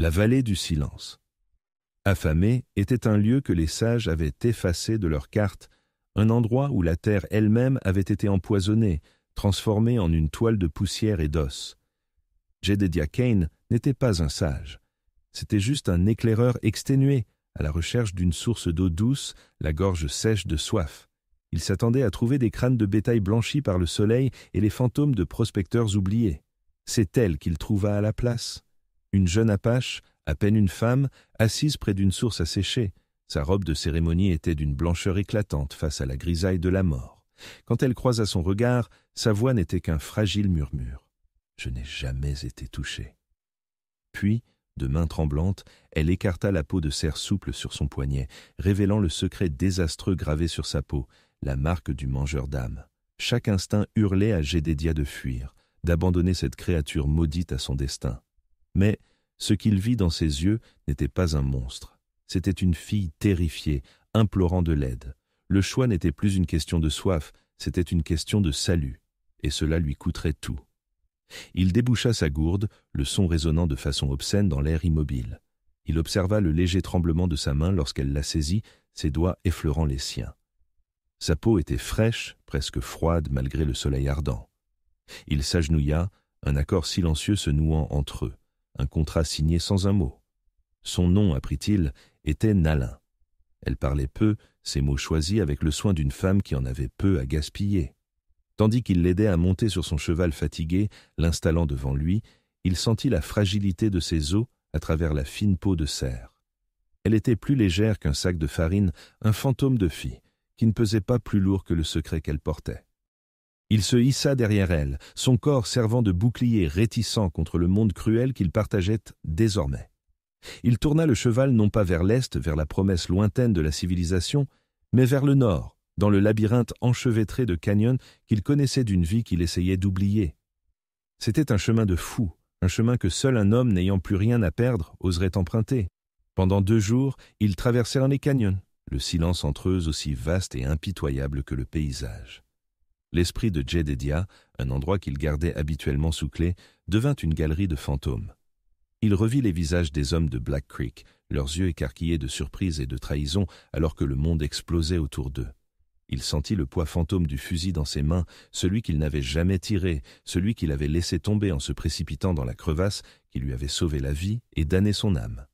La vallée du silence. Affamé était un lieu que les sages avaient effacé de leur carte, un endroit où la terre elle-même avait été empoisonnée, transformée en une toile de poussière et d'os. Jedediah Kane n'était pas un sage. C'était juste un éclaireur exténué, à la recherche d'une source d'eau douce, la gorge sèche de soif. Il s'attendait à trouver des crânes de bétail blanchis par le soleil et les fantômes de prospecteurs oubliés. C'est elle qu'il trouva à la place. Une jeune apache, à peine une femme, assise près d'une source asséchée. Sa robe de cérémonie était d'une blancheur éclatante face à la grisaille de la mort. Quand elle croisa son regard, sa voix n'était qu'un fragile murmure. « Je n'ai jamais été touchée. » Puis, de main tremblante, elle écarta la peau de cerf souple sur son poignet, révélant le secret désastreux gravé sur sa peau, la marque du mangeur d'âme. Chaque instinct hurlait à Jedediah de fuir, d'abandonner cette créature maudite à son destin. Mais ce qu'il vit dans ses yeux n'était pas un monstre. C'était une fille terrifiée, implorant de l'aide. Le choix n'était plus une question de soif, c'était une question de salut, et cela lui coûterait tout. Il déboucha sa gourde, le son résonnant de façon obscène dans l'air immobile. Il observa le léger tremblement de sa main lorsqu'elle la saisit, ses doigts effleurant les siens. Sa peau était fraîche, presque froide malgré le soleil ardent. Il s'agenouilla, un accord silencieux se nouant entre eux, un contrat signé sans un mot. Son nom, apprit-il, était Nalin. Elle parlait peu, ses mots choisis avec le soin d'une femme qui en avait peu à gaspiller. Tandis qu'il l'aidait à monter sur son cheval fatigué, l'installant devant lui, il sentit la fragilité de ses os à travers la fine peau de cerf. Elle était plus légère qu'un sac de farine, un fantôme de fille, qui ne pesait pas plus lourd que le secret qu'elle portait. Il se hissa derrière elle, son corps servant de bouclier réticent contre le monde cruel qu'il partageait désormais. Il tourna le cheval non pas vers l'est, vers la promesse lointaine de la civilisation, mais vers le nord, dans le labyrinthe enchevêtré de canyons qu'il connaissait d'une vie qu'il essayait d'oublier. C'était un chemin de fou, un chemin que seul un homme n'ayant plus rien à perdre oserait emprunter. Pendant 2 jours, ils traversèrent les canyons, le silence entre eux aussi vaste et impitoyable que le paysage. L'esprit de Jedediah, un endroit qu'il gardait habituellement sous clé, devint une galerie de fantômes. Il revit les visages des hommes de Black Creek, leurs yeux écarquillés de surprise et de trahison alors que le monde explosait autour d'eux. Il sentit le poids fantôme du fusil dans ses mains, celui qu'il n'avait jamais tiré, celui qu'il avait laissé tomber en se précipitant dans la crevasse qui lui avait sauvé la vie et damné son âme.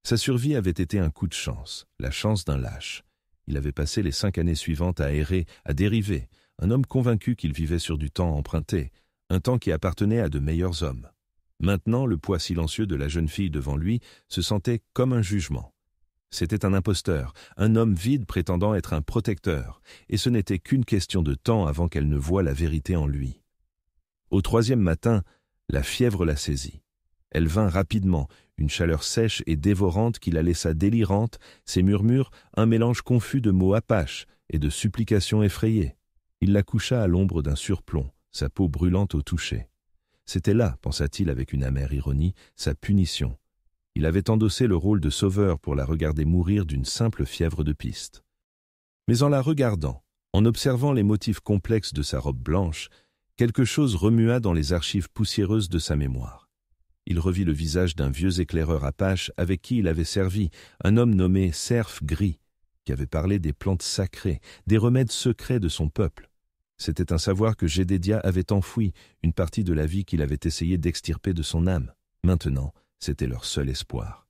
Sa survie avait été un coup de chance, la chance d'un lâche. Il avait passé les 5 années suivantes à errer, à dériver, un homme convaincu qu'il vivait sur du temps emprunté, un temps qui appartenait à de meilleurs hommes. Maintenant, le poids silencieux de la jeune fille devant lui se sentait comme un jugement. C'était un imposteur, un homme vide prétendant être un protecteur, et ce n'était qu'une question de temps avant qu'elle ne voie la vérité en lui. Au 3e matin, la fièvre la saisit. Elle vint rapidement, une chaleur sèche et dévorante qui la laissa délirante, ses murmures un mélange confus de mots apaches et de supplications effrayées. Il la coucha à l'ombre d'un surplomb, sa peau brûlante au toucher. C'était là, pensa-t-il avec une amère ironie, sa punition. Il avait endossé le rôle de sauveur pour la regarder mourir d'une simple fièvre de piste. Mais en la regardant, en observant les motifs complexes de sa robe blanche, quelque chose remua dans les archives poussiéreuses de sa mémoire. Il revit le visage d'un vieux éclaireur apache avec qui il avait servi, un homme nommé Cerf Gris, qui avait parlé des plantes sacrées, des remèdes secrets de son peuple. C'était un savoir que Jedediah avait enfoui, une partie de la vie qu'il avait essayé d'extirper de son âme. Maintenant, c'était leur seul espoir.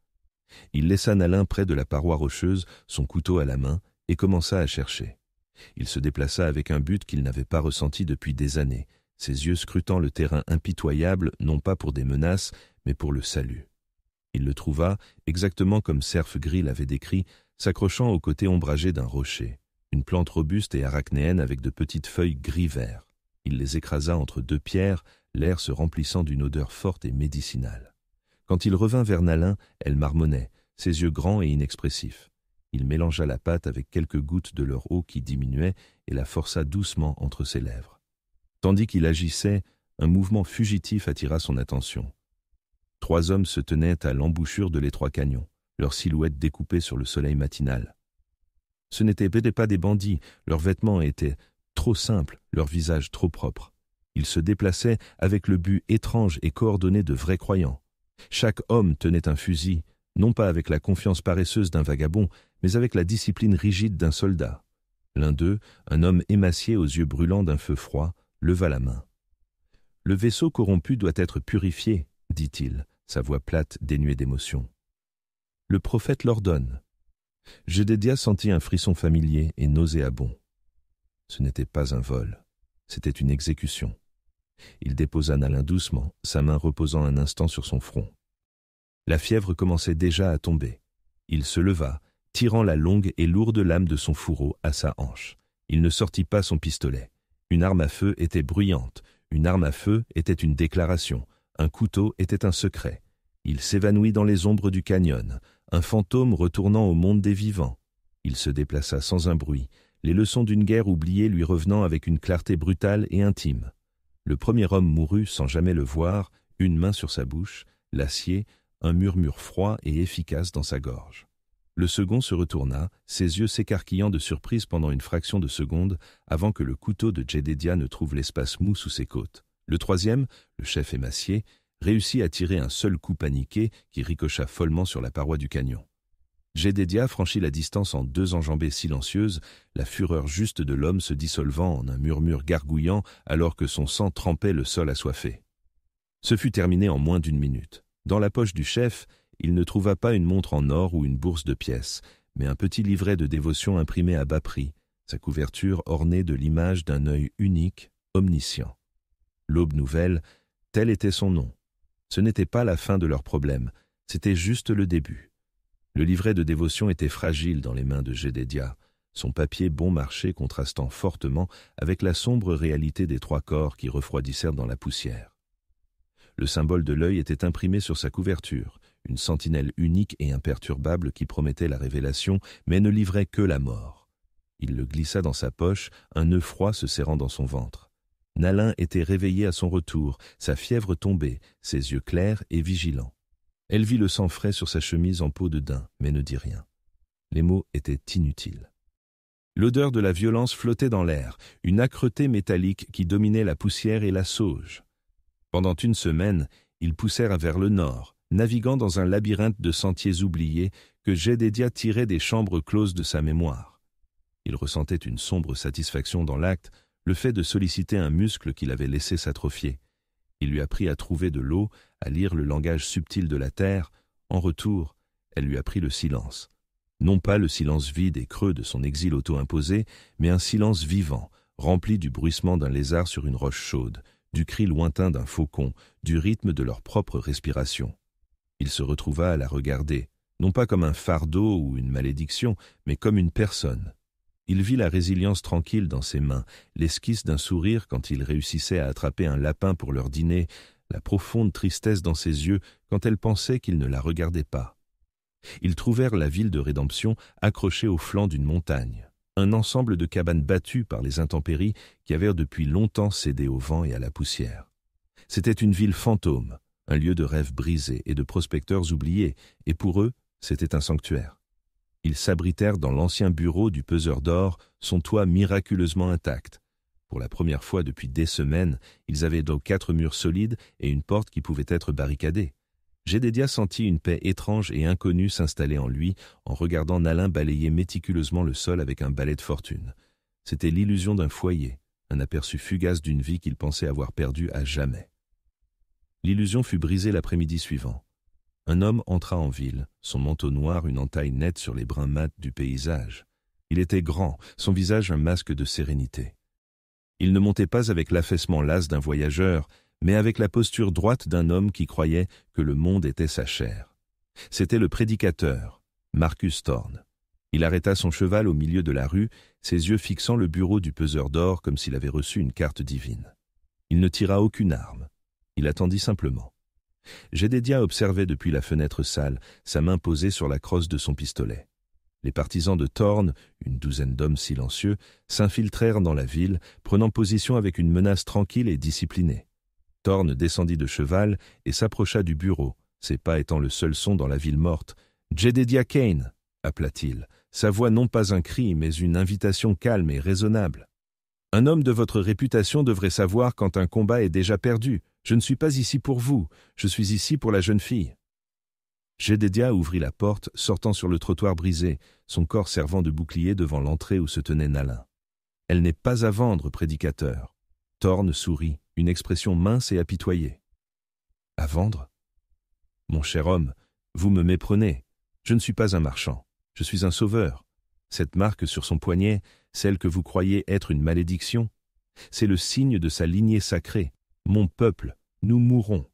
Il laissa Nalin près de la paroi rocheuse, son couteau à la main, et commença à chercher. Il se déplaça avec un but qu'il n'avait pas ressenti depuis des années, ses yeux scrutant le terrain impitoyable, non pas pour des menaces, mais pour le salut. Il le trouva, exactement comme Cerf Gris l'avait décrit, s'accrochant au côté ombragé d'un rocher, une plante robuste et arachnéenne avec de petites feuilles gris-vert. Il les écrasa entre 2 pierres, l'air se remplissant d'une odeur forte et médicinale. Quand il revint vers Nalin, elle marmonnait, ses yeux grands et inexpressifs. Il mélangea la pâte avec quelques gouttes de leur eau qui diminuait et la força doucement entre ses lèvres. Tandis qu'il agissait, un mouvement fugitif attira son attention. 3 hommes se tenaient à l'embouchure de l'étroit canyon, leurs silhouettes découpées sur le soleil matinal. Ce n'étaient pas des bandits, leurs vêtements étaient trop simples, leurs visages trop propres. Ils se déplaçaient avec le but étrange et coordonné de vrais croyants. Chaque homme tenait un fusil, non pas avec la confiance paresseuse d'un vagabond, mais avec la discipline rigide d'un soldat. L'un d'eux, un homme émacié aux yeux brûlants d'un feu froid, leva la main. « Le vaisseau corrompu doit être purifié, dit-il, sa voix plate dénuée d'émotion. Le prophète l'ordonne. Jedédia sentit un frisson familier et nauséabond. Ce n'était pas un vol, c'était une exécution. Il déposa Nalin doucement, sa main reposant un instant sur son front. La fièvre commençait déjà à tomber. Il se leva, tirant la longue et lourde lame de son fourreau à sa hanche. Il ne sortit pas son pistolet. Une arme à feu était bruyante, une arme à feu était une déclaration, un couteau était un secret. Il s'évanouit dans les ombres du canyon, un fantôme retournant au monde des vivants. Il se déplaça sans un bruit, les leçons d'une guerre oubliée lui revenant avec une clarté brutale et intime. Le premier homme mourut sans jamais le voir, une main sur sa bouche, l'acier, un murmure froid et efficace dans sa gorge. Le second se retourna, ses yeux s'écarquillant de surprise pendant une fraction de seconde avant que le couteau de Jedédia ne trouve l'espace mou sous ses côtes. Le troisième, le chef émacié, réussit à tirer un seul coup paniqué qui ricocha follement sur la paroi du canyon. Jedédia franchit la distance en 2 enjambées silencieuses, la fureur juste de l'homme se dissolvant en un murmure gargouillant alors que son sang trempait le sol assoiffé. Ce fut terminé en moins d'1 minute. Dans la poche du chef, il ne trouva pas une montre en or ou une bourse de pièces, mais un petit livret de dévotion imprimé à bas prix, sa couverture ornée de l'image d'un œil unique, omniscient. L'Aube nouvelle, tel était son nom. Ce n'était pas la fin de leur problème, c'était juste le début. Le livret de dévotion était fragile dans les mains de Jedédia, son papier bon marché contrastant fortement avec la sombre réalité des 3 corps qui refroidissèrent dans la poussière. Le symbole de l'œil était imprimé sur sa couverture, une sentinelle unique et imperturbable qui promettait la révélation, mais ne livrait que la mort. Il le glissa dans sa poche, un nœud froid se serrant dans son ventre. Nalin était réveillé à son retour, sa fièvre tombait, ses yeux clairs et vigilants. Elle vit le sang frais sur sa chemise en peau de daim, mais ne dit rien. Les mots étaient inutiles. L'odeur de la violence flottait dans l'air, une âcreté métallique qui dominait la poussière et la sauge. Pendant 1 semaine, ils poussèrent vers le nord, naviguant dans un labyrinthe de sentiers oubliés que Jedédia tirait des chambres closes de sa mémoire. Il ressentait une sombre satisfaction dans l'acte, le fait de solliciter un muscle qu'il avait laissé s'atrophier. Il lui apprit à trouver de l'eau, à lire le langage subtil de la terre. En retour, elle lui apprit le silence. Non pas le silence vide et creux de son exil auto-imposé, mais un silence vivant, rempli du bruissement d'un lézard sur une roche chaude, du cri lointain d'un faucon, du rythme de leur propre respiration. Il se retrouva à la regarder, non pas comme un fardeau ou une malédiction, mais comme une personne. Il vit la résilience tranquille dans ses mains, l'esquisse d'un sourire quand il réussissait à attraper un lapin pour leur dîner, la profonde tristesse dans ses yeux quand elle pensait qu'il ne la regardait pas. Ils trouvèrent la ville de rédemption accrochée au flanc d'une montagne, un ensemble de cabanes battues par les intempéries qui avaient depuis longtemps cédé au vent et à la poussière. C'était une ville fantôme, un lieu de rêves brisés et de prospecteurs oubliés, et pour eux, c'était un sanctuaire. Ils s'abritèrent dans l'ancien bureau du peseur d'or, son toit miraculeusement intact. Pour la première fois depuis des semaines, ils avaient donc 4 murs solides et une porte qui pouvait être barricadée. Jedédia sentit une paix étrange et inconnue s'installer en lui en regardant Nalin balayer méticuleusement le sol avec un balai de fortune. C'était l'illusion d'un foyer, un aperçu fugace d'une vie qu'il pensait avoir perdue à jamais. L'illusion fut brisée l'après-midi suivant. Un homme entra en ville, son manteau noir une entaille nette sur les bruns mat du paysage. Il était grand, son visage un masque de sérénité. Il ne montait pas avec l'affaissement las d'un voyageur, mais avec la posture droite d'un homme qui croyait que le monde était sa chair. C'était le prédicateur, Marcus Thorne. Il arrêta son cheval au milieu de la rue, ses yeux fixant le bureau du peseur d'or comme s'il avait reçu une carte divine. Il ne tira aucune arme. Il attendit simplement. Jedédia observait depuis la fenêtre sale, sa main posée sur la crosse de son pistolet. Les partisans de Thorne, une douzaine d'hommes silencieux, s'infiltrèrent dans la ville, prenant position avec une menace tranquille et disciplinée. Thorne descendit de cheval et s'approcha du bureau, ses pas étant le seul son dans la ville morte. « Jedédia Kane !» appela-t-il, sa voix non pas un cri, mais une invitation calme et raisonnable. « Un homme de votre réputation devrait savoir quand un combat est déjà perdu. Je ne suis pas ici pour vous, je suis ici pour la jeune fille. » Jedediah ouvrit la porte, sortant sur le trottoir brisé, son corps servant de bouclier devant l'entrée où se tenait Nalin. « Elle n'est pas à vendre, prédicateur. » Thorne sourit, une expression mince et apitoyée. « À vendre ? Mon cher homme, vous me méprenez. Je ne suis pas un marchand. Je suis un sauveur. Cette marque sur son poignet, celle que vous croyez être une malédiction, c'est le signe de sa lignée sacrée. Mon peuple, nous mourrons.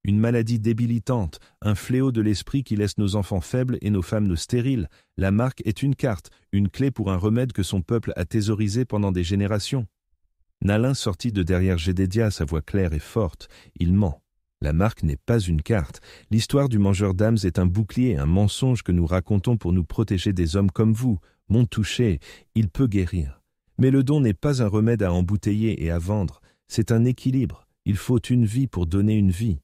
Une maladie débilitante, un fléau de l'esprit qui laisse nos enfants faibles et nos femmes stériles. La marque est une carte, une clé pour un remède que son peuple a thésaurisé pendant des générations. » Nalin sortit de derrière Jedediah, sa voix claire et forte. Il ment. La marque n'est pas une carte. L'histoire du mangeur d'âmes est un bouclier, un mensonge que nous racontons pour nous protéger des hommes comme vous. Mon toucher, il peut guérir. Mais le don n'est pas un remède à embouteiller et à vendre. C'est un équilibre. Il faut une vie pour donner une vie.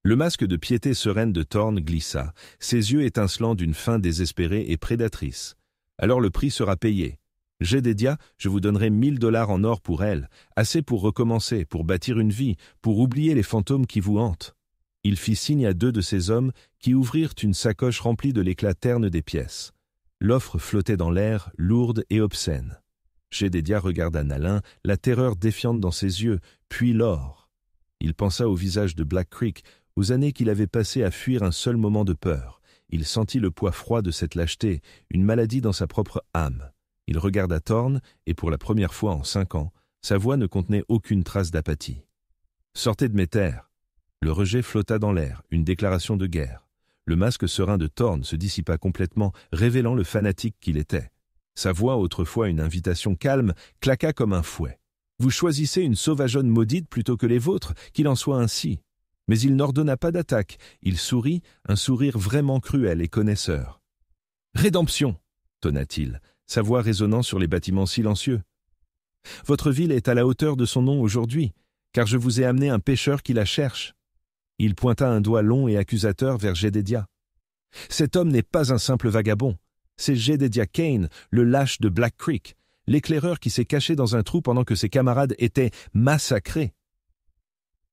Le masque de piété sereine de Thorne glissa, ses yeux étincelants d'une faim désespérée et prédatrice. Alors le prix sera payé. Jedediah, je vous donnerai 1000 $ en or pour elle, assez pour recommencer, pour bâtir une vie, pour oublier les fantômes qui vous hantent. Il fit signe à 2 de ses hommes qui ouvrirent une sacoche remplie de l'éclat terne des pièces. L'offre flottait dans l'air, lourde et obscène. Jedediah regarda Nalin, la terreur défiante dans ses yeux, puis l'or. Il pensa au visage de Black Creek, aux années qu'il avait passées à fuir un seul moment de peur. Il sentit le poids froid de cette lâcheté, une maladie dans sa propre âme. Il regarda Thorne, et pour la première fois en 5 ans, sa voix ne contenait aucune trace d'apathie. « Sortez de mes terres !» Le rejet flotta dans l'air, une déclaration de guerre. Le masque serein de Thorne se dissipa complètement, révélant le fanatique qu'il était. Sa voix, autrefois une invitation calme, claqua comme un fouet. « Vous choisissez une sauvageonne maudite plutôt que les vôtres, qu'il en soit ainsi. » Mais il n'ordonna pas d'attaque. Il sourit, un sourire vraiment cruel et connaisseur. « Rédemption !» tonna-t-il, sa voix résonnant sur les bâtiments silencieux. « Votre ville est à la hauteur de son nom aujourd'hui, car je vous ai amené un pécheur qui la cherche. » Il pointa un doigt long et accusateur vers Jedediah. « Cet homme n'est pas un simple vagabond. C'est Jedediah Kane, le lâche de Black Creek, l'éclaireur qui s'est caché dans un trou pendant que ses camarades étaient massacrés. »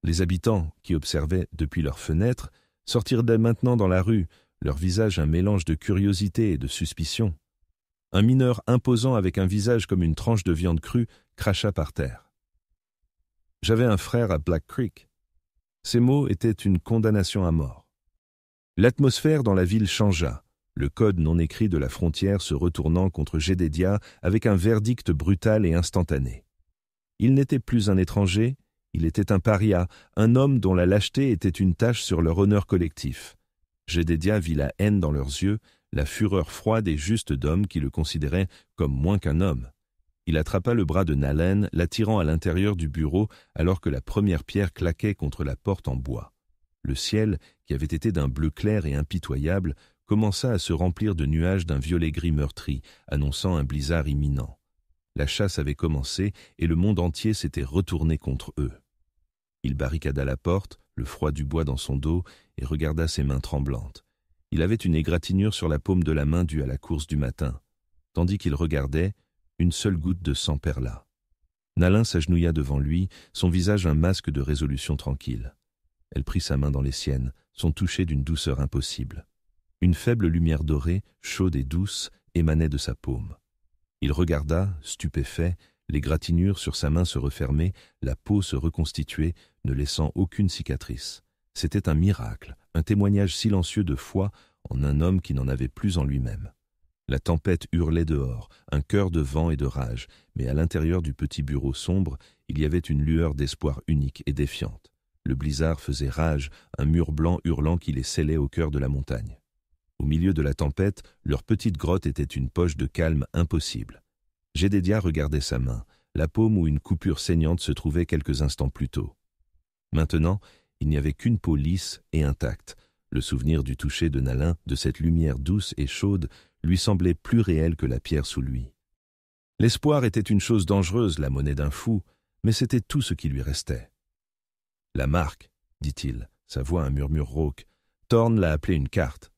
Les habitants, qui observaient depuis leurs fenêtres, sortirent dès maintenant dans la rue, leur visage un mélange de curiosité et de suspicion. Un mineur imposant avec un visage comme une tranche de viande crue cracha par terre. « J'avais un frère à Black Creek. » Ces mots étaient une condamnation à mort. L'atmosphère dans la ville changea, le code non écrit de la frontière se retournant contre Jedediah avec un verdict brutal et instantané. Il n'était plus un étranger, il était un paria, un homme dont la lâcheté était une tache sur leur honneur collectif. Jedediah vit la haine dans leurs yeux, la fureur froide et juste d'hommes qui le considéraient comme moins qu'un homme. Il attrapa le bras de Nalin, l'attirant à l'intérieur du bureau alors que la première pierre claquait contre la porte en bois. Le ciel, qui avait été d'un bleu clair et impitoyable, commença à se remplir de nuages d'un violet gris meurtri, annonçant un blizzard imminent. La chasse avait commencé et le monde entier s'était retourné contre eux. Il barricada la porte, le froid du bois dans son dos, et regarda ses mains tremblantes. Il avait une égratignure sur la paume de la main due à la course du matin. Tandis qu'il regardait, une seule goutte de sang perla. Nalin s'agenouilla devant lui, son visage un masque de résolution tranquille. Elle prit sa main dans les siennes, son toucher d'une douceur impossible. Une faible lumière dorée, chaude et douce, émanait de sa paume. Il regarda, stupéfait, l'égratignure sur sa main se refermer, la peau se reconstituer, ne laissant aucune cicatrice. C'était un miracle, un témoignage silencieux de foi en un homme qui n'en avait plus en lui-même. La tempête hurlait dehors, un chœur de vent et de rage, mais à l'intérieur du petit bureau sombre, il y avait une lueur d'espoir unique et défiante. Le blizzard faisait rage, un mur blanc hurlant qui les scellait au cœur de la montagne. Au milieu de la tempête, leur petite grotte était une poche de calme impossible. Jedediah regardait sa main, la paume où une coupure saignante se trouvait quelques instants plus tôt. Maintenant, il n'y avait qu'une peau lisse et intacte. Le souvenir du toucher de Nalin, de cette lumière douce et chaude, lui semblait plus réel que la pierre sous lui. L'espoir était une chose dangereuse, la monnaie d'un fou, mais c'était tout ce qui lui restait. « La marque, dit-il, sa voix un murmure rauque. Thorne l'a appelée une carte. »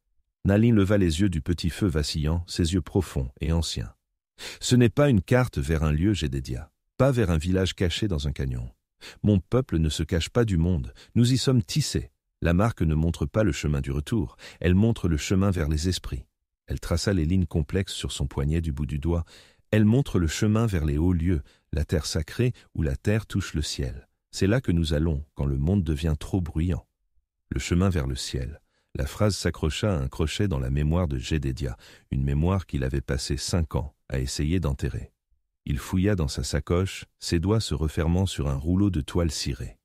Nalin leva les yeux du petit feu vacillant, ses yeux profonds et anciens. « Ce n'est pas une carte vers un lieu, Jedediah, pas vers un village caché dans un canyon. Mon peuple ne se cache pas du monde, nous y sommes tissés. La marque ne montre pas le chemin du retour, elle montre le chemin vers les esprits. Elle traça les lignes complexes sur son poignet du bout du doigt. Elle montre le chemin vers les hauts lieux, la terre sacrée où la terre touche le ciel. C'est là que nous allons quand le monde devient trop bruyant. Le chemin vers le ciel. La phrase s'accrocha à un crochet dans la mémoire de Jedediah, une mémoire qu'il avait passé 5 ans à essayer d'enterrer. Il fouilla dans sa sacoche, ses doigts se refermant sur un rouleau de toile cirée.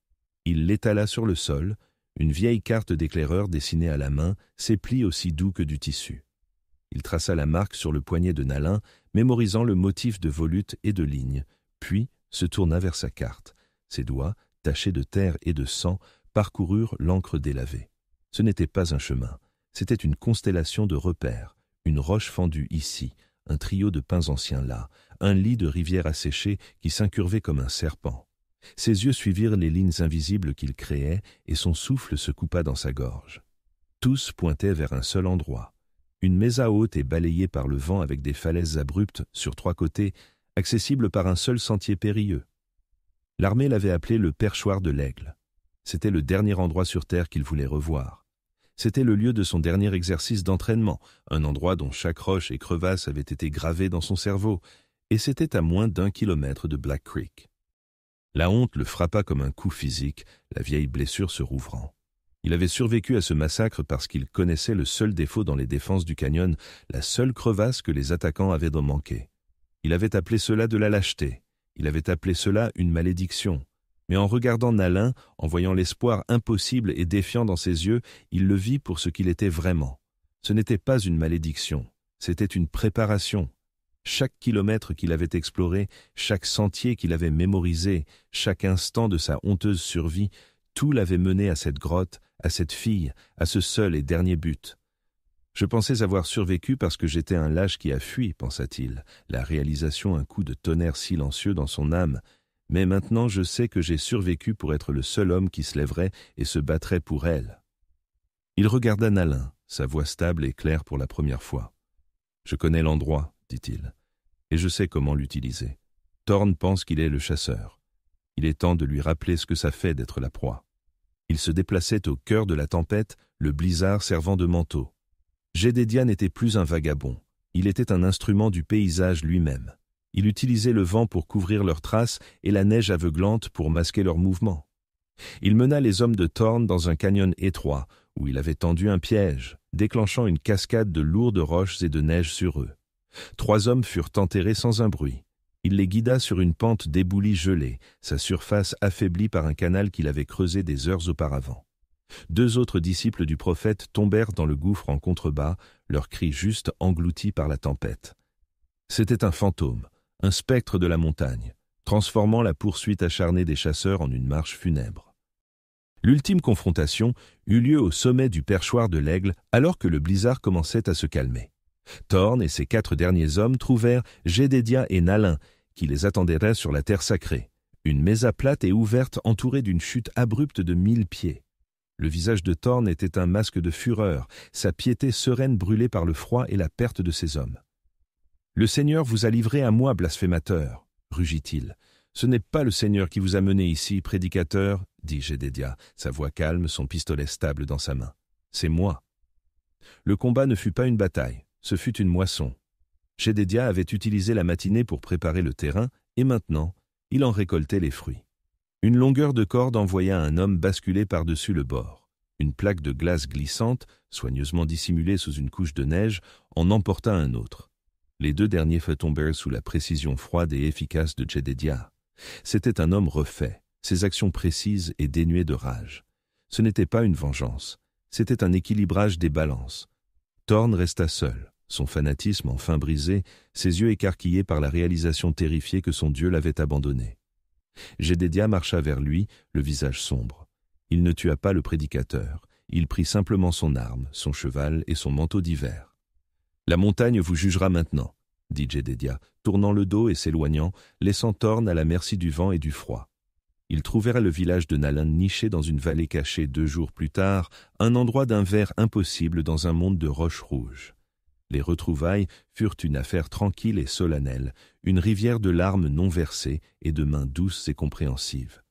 Il l'étala sur le sol, une vieille carte d'éclaireur dessinée à la main, ses plis aussi doux que du tissu. Il traça la marque sur le poignet de Nalin, mémorisant le motif de volutes et de lignes, puis se tourna vers sa carte. Ses doigts, tachés de terre et de sang, parcoururent l'encre délavée. Ce n'était pas un chemin, c'était une constellation de repères, une roche fendue ici, un trio de pins anciens là, un lit de rivière asséchée qui s'incurvait comme un serpent. Ses yeux suivirent les lignes invisibles qu'il créait et son souffle se coupa dans sa gorge. Tous pointaient vers un seul endroit. Une mesa haute et balayée par le vent avec des falaises abruptes sur 3 côtés, accessibles par un seul sentier périlleux. L'armée l'avait appelé le perchoir de l'aigle. C'était le dernier endroit sur terre qu'il voulait revoir. C'était le lieu de son dernier exercice d'entraînement, un endroit dont chaque roche et crevasse avait été gravée dans son cerveau, et c'était à moins d'1 kilomètre de Black Creek. La honte le frappa comme un coup physique, la vieille blessure se rouvrant. Il avait survécu à ce massacre parce qu'il connaissait le seul défaut dans les défenses du canyon, la seule crevasse que les attaquants avaient de manquer. Il avait appelé cela de la lâcheté, il avait appelé cela une malédiction. Mais en regardant Nalin, en voyant l'espoir impossible et défiant dans ses yeux, il le vit pour ce qu'il était vraiment. Ce n'était pas une malédiction, c'était une préparation. Chaque kilomètre qu'il avait exploré, chaque sentier qu'il avait mémorisé, chaque instant de sa honteuse survie, tout l'avait mené à cette grotte, à cette fille, à ce seul et dernier but. Je pensais avoir survécu parce que j'étais un lâche qui a fui, pensa-t-il, la réalisation un coup de tonnerre silencieux dans son âme. Mais maintenant je sais que j'ai survécu pour être le seul homme qui se lèverait et se battrait pour elle. Il regarda Nalin, sa voix stable et claire pour la première fois. « Je connais l'endroit, dit-il, et je sais comment l'utiliser. Thorn pense qu'il est le chasseur. Il est temps de lui rappeler ce que ça fait d'être la proie. » Il se déplaçait au cœur de la tempête, le blizzard servant de manteau. Jedediah n'était plus un vagabond, il était un instrument du paysage lui-même. Il utilisait le vent pour couvrir leurs traces et la neige aveuglante pour masquer leurs mouvements. Il mena les hommes de Thorn dans un canyon étroit, où il avait tendu un piège, déclenchant une cascade de lourdes roches et de neige sur eux. 3 hommes furent enterrés sans un bruit. Il les guida sur une pente d'éboulis gelée, sa surface affaiblie par un canal qu'il avait creusé des heures auparavant. 2 autres disciples du prophète tombèrent dans le gouffre en contrebas, leurs cris juste engloutis par la tempête. C'était un fantôme, un spectre de la montagne, transformant la poursuite acharnée des chasseurs en une marche funèbre. L'ultime confrontation eut lieu au sommet du perchoir de l'aigle alors que le blizzard commençait à se calmer. Thorn et ses 4 derniers hommes trouvèrent Jedediah et Nalin, qui les attendaient sur la terre sacrée, une mesa plate et ouverte entourée d'une chute abrupte de 1000 pieds. Le visage de Thorn était un masque de fureur, sa piété sereine brûlée par le froid et la perte de ses hommes. « Le Seigneur vous a livré à moi, blasphémateur, rugit-il. « Ce n'est pas le Seigneur qui vous a mené ici, prédicateur, dit Jedediah, sa voix calme, son pistolet stable dans sa main. C'est moi. » Le combat ne fut pas une bataille, ce fut une moisson. Jedediah avait utilisé la matinée pour préparer le terrain, et maintenant, il en récoltait les fruits. Une longueur de corde envoya un homme basculer par-dessus le bord. Une plaque de glace glissante, soigneusement dissimulée sous une couche de neige, en emporta un autre. Les 2 derniers tombèrent sous la précision froide et efficace de Jedediah. C'était un homme refait, ses actions précises et dénuées de rage. Ce n'était pas une vengeance, c'était un équilibrage des balances. Thorn resta seul, son fanatisme enfin brisé, ses yeux écarquillés par la réalisation terrifiée que son Dieu l'avait abandonné. Jedediah marcha vers lui, le visage sombre. Il ne tua pas le prédicateur, il prit simplement son arme, son cheval et son manteau d'hiver. « La montagne vous jugera maintenant, » dit Jedediah, tournant le dos et s'éloignant, laissant Thorn à la merci du vent et du froid. Ils trouvèrent le village de Nalin niché dans une vallée cachée 2 jours plus tard, un endroit d'un vert impossible dans un monde de roches rouges. Les retrouvailles furent une affaire tranquille et solennelle, une rivière de larmes non versées et de mains douces et compréhensives.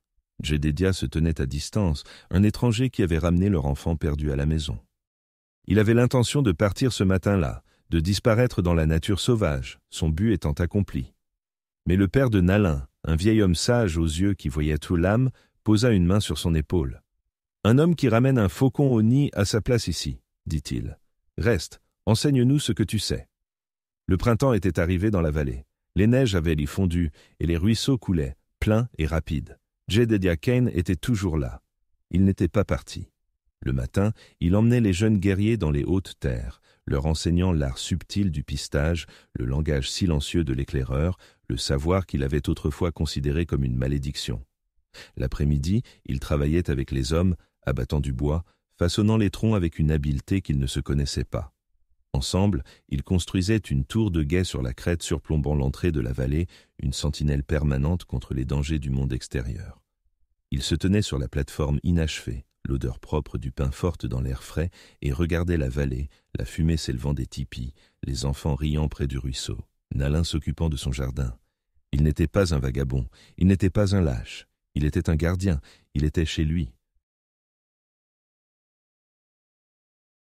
Jedediah se tenait à distance, un étranger qui avait ramené leur enfant perdu à la maison. Il avait l'intention de partir ce matin-là, de disparaître dans la nature sauvage, son but étant accompli. Mais le père de Nalin, un vieil homme sage aux yeux qui voyait tout l'âme, posa une main sur son épaule. « Un homme qui ramène un faucon au nid a sa place ici, dit-il. Reste, enseigne-nous ce que tu sais. » Le printemps était arrivé dans la vallée. Les neiges avaient y fondu et les ruisseaux coulaient, pleins et rapides. Jedediah Kane était toujours là. Il n'était pas parti. Le matin, il emmenait les jeunes guerriers dans les hautes terres, leur enseignant l'art subtil du pistage, le langage silencieux de l'éclaireur, le savoir qu'il avait autrefois considéré comme une malédiction. L'après-midi, il travaillait avec les hommes, abattant du bois, façonnant les troncs avec une habileté qu'ils ne se connaissaient pas. Ensemble, ils construisaient une tour de guet sur la crête surplombant l'entrée de la vallée, une sentinelle permanente contre les dangers du monde extérieur. Ils se tenaient sur la plateforme inachevée, l'odeur propre du pain forte dans l'air frais, et regardaient la vallée, la fumée s'élevant des tipis, les enfants riant près du ruisseau, Nalin s'occupant de son jardin. Il n'était pas un vagabond, il n'était pas un lâche, il était un gardien, il était chez lui.